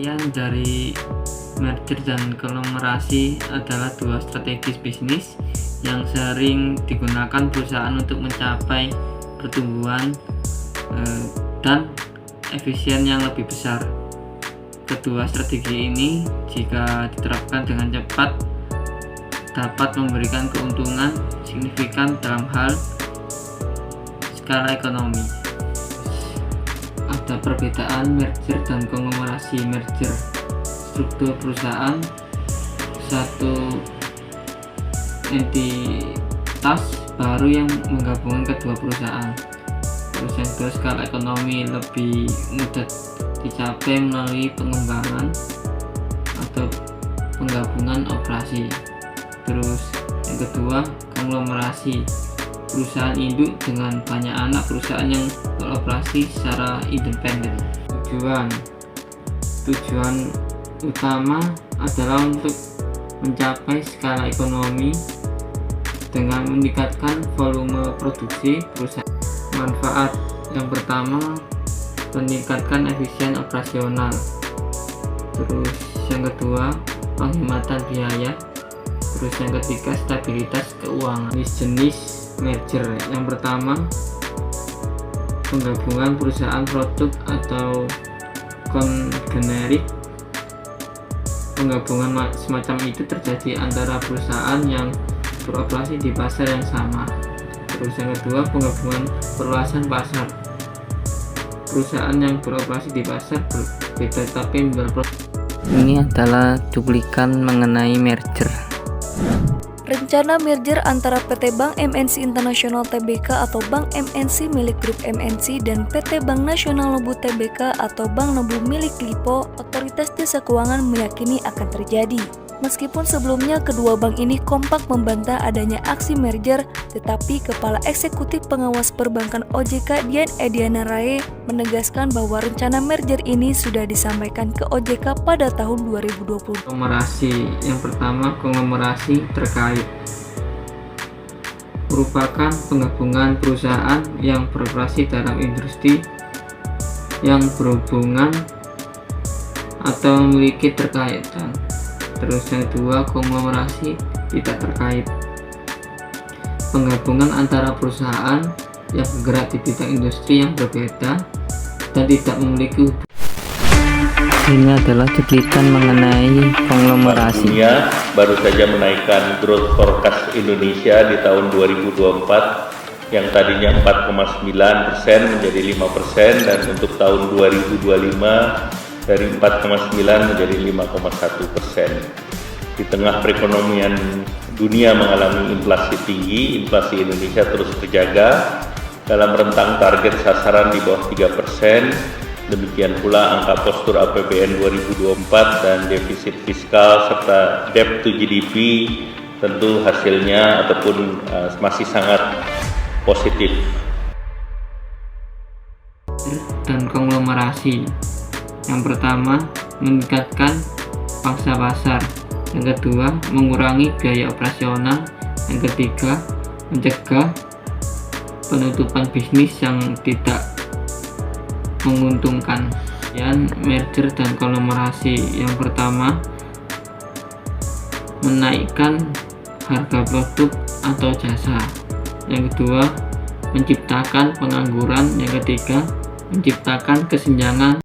Pengertian dari merger dan konglomerasi adalah dua strategi bisnis yang sering digunakan perusahaan untuk mencapai pertumbuhan dan efisien yang lebih besar. Kedua strategi ini jika diterapkan dengan cepat dapat memberikan keuntungan signifikan dalam hal skala ekonomi. Ada perbedaan merger dan konglomerasi. Merger struktur perusahaan, satu entitas baru yang menggabungkan kedua perusahaan. Terus yang kedua, skala ekonomi lebih mudah dicapai melalui pengembangan atau penggabungan operasi. Terus yang kedua, konglomerasi, perusahaan induk dengan banyak anak perusahaan yang beroperasi secara independen. Tujuan utama adalah untuk mencapai skala ekonomi dengan meningkatkan volume produksi perusahaan. Manfaat yang pertama, meningkatkan efisien operasional. Terus yang kedua, penghematan biaya. Terus yang ketiga, stabilitas keuangan. Jenis merger yang pertama, penggabungan perusahaan produk atau konglomerat. Penggabungan semacam itu terjadi antara perusahaan yang beroperasi di pasar yang sama. Terus yang kedua, penggabungan perluasan pasar. Perusahaan yang beroperasi di pasar berbeda tapi ini adalah cuplikan mengenai merger. Rencana merger antara PT Bank MNC Internasional Tbk atau Bank MNC milik Grup MNC dan PT Bank Nasional Nebu Tbk atau Bank Nebu milik Lipo, Otoritas Jasa Keuangan meyakini akan terjadi. Meskipun sebelumnya kedua bank ini kompak membantah adanya aksi merger, tetapi Kepala Eksekutif Pengawas Perbankan OJK Dian Ediana Rae menegaskan bahwa rencana merger ini sudah disampaikan ke OJK pada tahun 2020. Konglomerasi yang pertama, konglomerasi terkait merupakan penggabungan perusahaan yang beroperasi dalam industri yang berhubungan atau memiliki terkaitan. Terus yang kedua, konglomerasi tidak terkait, penggabungan antara perusahaan yang bergerak di bidang industri yang berbeda dan tidak memiliki hubungan. Ini adalah cuplikan mengenai konglomerasi. Dunia baru saja menaikkan growth forecast Indonesia di tahun 2024 yang tadinya 4,9% menjadi 5%, dan untuk tahun 2025 dari 4,9 menjadi 5,1%. Di tengah perekonomian dunia mengalami inflasi tinggi, inflasi Indonesia terus terjaga dalam rentang target sasaran di bawah 3%. Demikian pula angka postur APBN 2024 dan defisit fiskal serta debt to GDP tentu hasilnya ataupun masih sangat positif. Dan konglomerasi yang pertama, meningkatkan pangsa pasar. Yang kedua, mengurangi biaya operasional. Yang ketiga, mencegah penutupan bisnis yang tidak menguntungkan. Dan merger dan konglomerasi yang pertama, menaikkan harga produk atau jasa. Yang kedua, menciptakan pengangguran. Yang ketiga, menciptakan kesenjangan